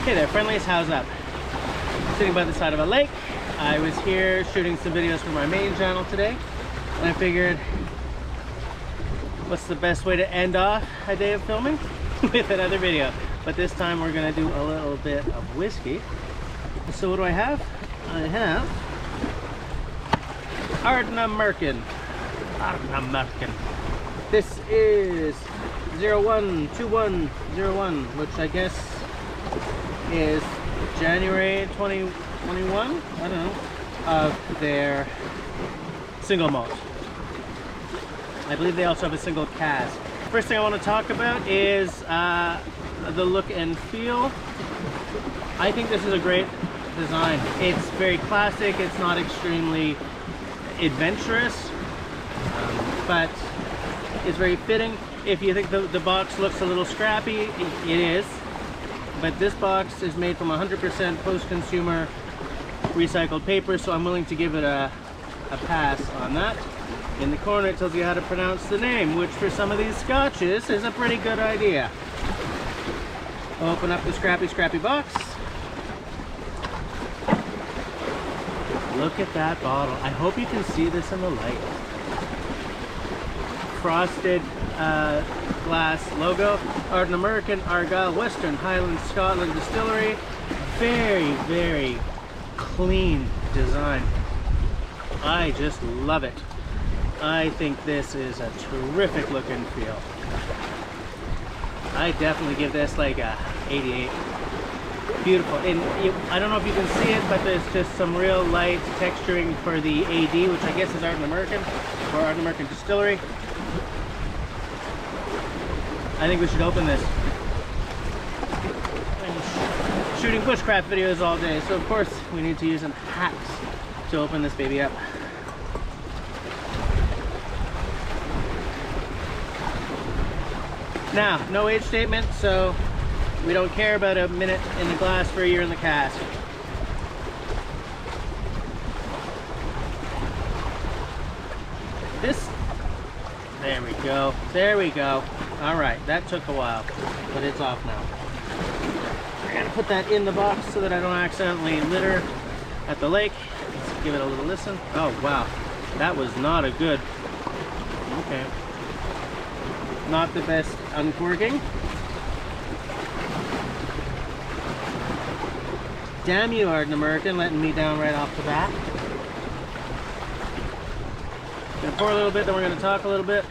Hey there, friendlies, how's up? Sitting by the side of a lake. I was here shooting some videos for my main channel today, and I figured, what's the best way to end off a day of filming? With another video. But this time we're gonna do a little bit of whiskey. So what do I have? I have Ardnamurchan. This is 012101, which I guess is January 2021, I don't know, of their single malt. I believe they also have a single cask. First thing I want to talk about is the look and feel. I think this is a great design. It's very classic, it's not extremely adventurous, but it's very fitting. If you think the box looks a little scrappy, it is. But this box is made from 100% post-consumer recycled paper, so I'm willing to give it a pass on that. In the corner it tells you how to pronounce the name, which for some of these scotches is a pretty good idea. Open up the scrappy box. Look at that bottle. I hope you can see this in the light. Frosted glass logo. Ardnamurchan, Argyll, Western Highland, Scotland Distillery. Very, very clean design. I just love it. I think this is a terrific look and feel. I definitely give this like a 88. Beautiful. And I don't know if you can see it, but there's just some real light texturing for the AD, which I guess is Ardnamurchan, or Ardnamurchan Distillery. I think we should open this. I'm shooting bushcraft videos all day, so of course we need to use an axe to open this baby up. Now, no age statement, so we don't care about a minute in the glass for a year in the cask. There we go. There we go. All right, that took a while, but it's off now. We're gonna put that in the box so that I don't accidentally litter at the lake. Let's give it a little listen. Oh, wow. That was not a good... Okay. Not the best uncorking. Damn you, Ardnamurchan, letting me down right off the bat. Gonna pour a little bit, then we're gonna talk a little bit.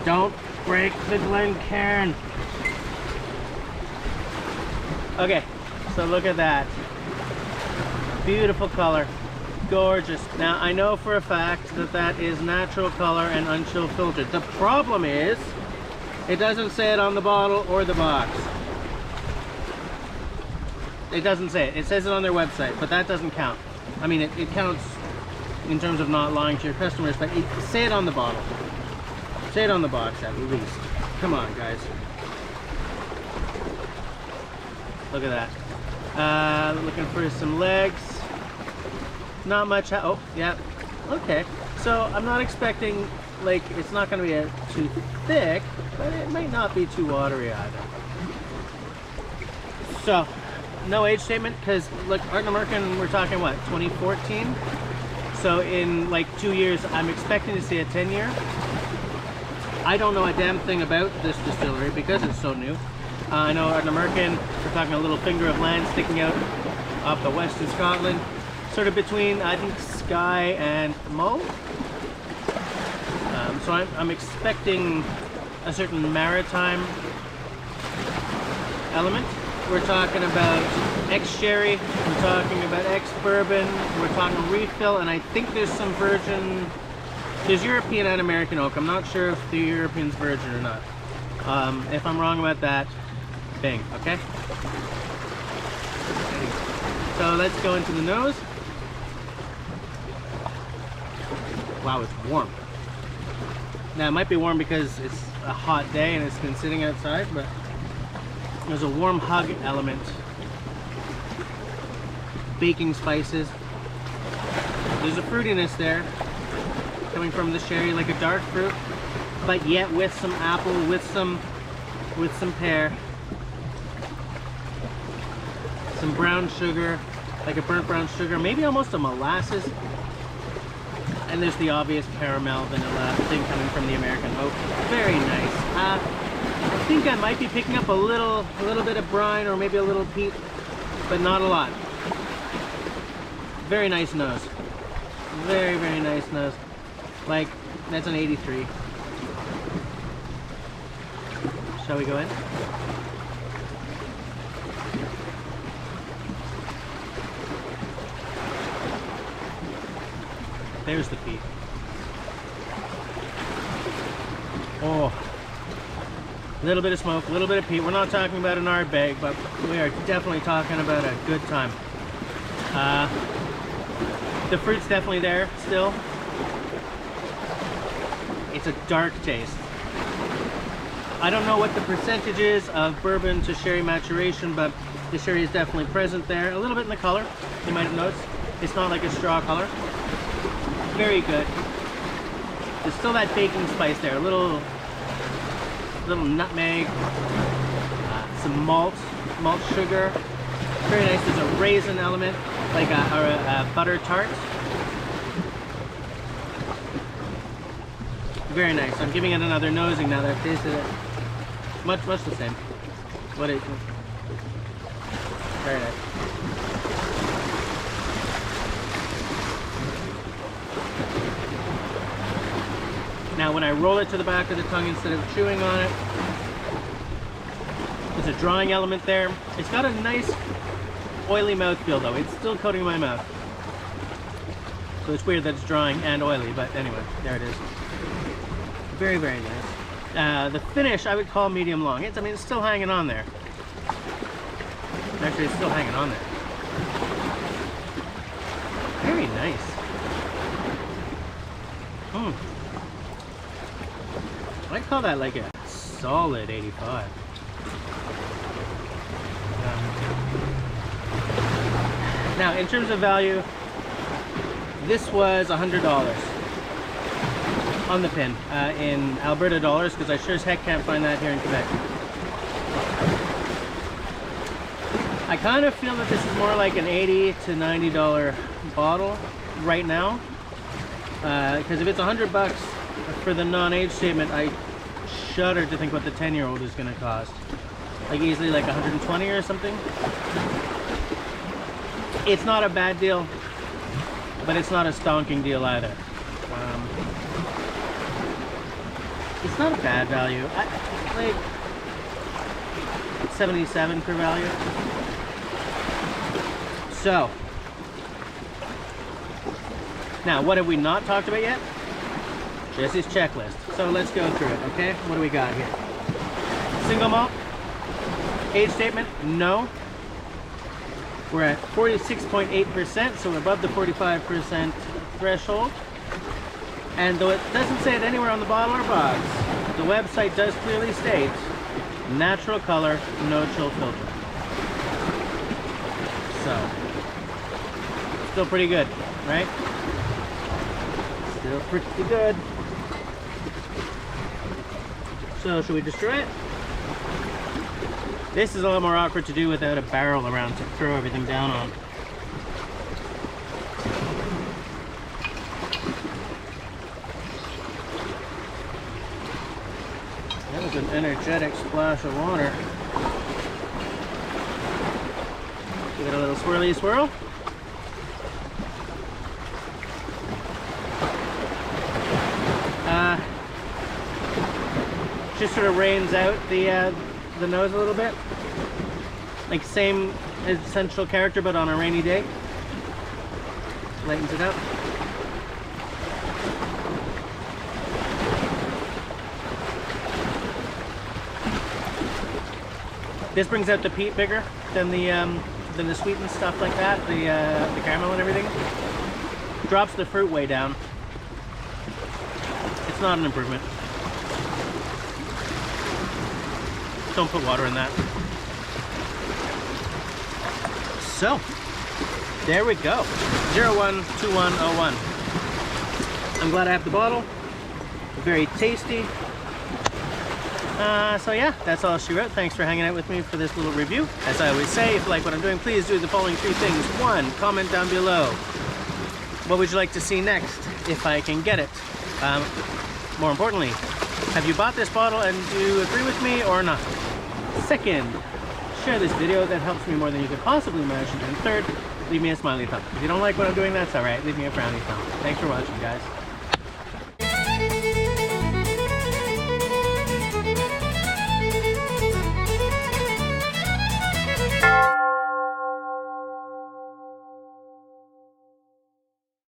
Don't break the Glencairn. Okay, so look at that. Beautiful color. Gorgeous. Now I know for a fact that that is natural color and unchill filtered. The problem is it doesn't say it on the bottle or the box. It doesn't say it. It says it on their website, but that doesn't count. I mean, it counts in terms of not lying to your customers, but say it on the bottle. Say it on the box at least. Come on, guys. Look at that. Looking for some legs. Not much. Oh, yeah. Okay. So I'm not expecting, like, it's not going to be too thick, but it might not be too watery either. So, no age statement, because look, Ardnamurchan, we're talking what, 2014? So in like 2 years, I'm expecting to see a 10-year. I don't know a damn thing about this distillery because it's so new. I know Ardnamurchan, we're talking a little finger of land sticking out off the west of Scotland. Sort of between, I think, Skye and Malt. So I'm expecting a certain maritime element. We're talking about ex-sherry, we're talking about ex-bourbon, we're talking refill, and I think there's some virgin, there's European and American oak. I'm not sure if the European's virgin or not. If I'm wrong about that, bang, okay? So let's go into the nose. Wow, it's warm. Now it might be warm because it's a hot day and it's been sitting outside, but there's a warm hug element. Baking spices. There's a fruitiness there coming from the sherry, like a dark fruit. but yet with some apple, with some pear, some brown sugar, like a burnt brown sugar, maybe almost a molasses, and there's the obvious caramel vanilla thing coming from the American oak. Very nice. I think I might be picking up a little bit of brine or maybe a little peat, but not a lot. Very nice nose. Very, very nice nose. Like, that's an 83. Shall we go in? There's the peat. Oh, a little bit of smoke, a little bit of peat. We're not talking about an ard bag, but we are definitely talking about a good time. The fruit's definitely there still. It's a dark taste. I don't know what the percentage is of bourbon to sherry maturation, but the sherry is definitely present there. A little bit in the color, you might have noticed. It's not like a straw color. Very good. There's still that baking spice there. A little nutmeg, some malt sugar. Very nice. There's a raisin element, like a butter tart. Very nice. I'm giving it another nosing now that I've tasted it. Much the same. What is it? Very nice. Now when I roll it to the back of the tongue instead of chewing on it, there's a drawing element there. It's got a nice oily mouthfeel though. It's still coating my mouth. So it's weird that it's drawing and oily, but anyway, there it is. Very, very nice. The finish I would call medium long. I mean, it's still hanging on there. Actually, it's still hanging on there. Very nice. I'd call that like a solid 85. Now, in terms of value, this was $100 on the pin in Alberta dollars, because I sure as heck can't find that here in Quebec. I kind of feel that this is more like an $80 to $90 bottle right now, because if it's $100 for the non-age statement, I shudder to think what the 10-year-old is going to cost. Like easily like 120 or something. It's not a bad deal, but it's not a stonking deal either. It's not a bad value. Like 77 for value. So now, what have we not talked about yet? Jesse's checklist. So let's go through it, okay? What do we got here? Single malt. Age statement, no. We're at 46.8%, so we're above the 45% threshold. And though it doesn't say it anywhere on the bottle or box, the website does clearly state natural color, no chill filter. So, still pretty good, right? Still pretty good. So, should we destroy it? This is a little more awkward to do without a barrel around to throw everything down on. That was an energetic splash of water. Give it a little swirly swirl. Just sort of rains out the nose a little bit. Like same essential character, but on a rainy day. Lightens it up. This brings out the peat bigger than the sweetened stuff like that, the caramel and everything. Drops the fruit way down. It's not an improvement. Don't put water in that. So, there we go. 012101. I'm glad I have the bottle. very tasty. So yeah, that's all she wrote. Thanks for hanging out with me for this little review. As I always say, if you like what I'm doing, please do the following 3 things. 1, comment down below. What would you like to see next, if I can get it? More importantly, have you bought this bottle and do you agree with me or not? 2nd, share this video. That helps me more than you could possibly imagine. And 3rd, leave me a smiley thumb. If you don't like what I'm doing, that's alright. Leave me a frowny thumb. Thanks for watching, guys.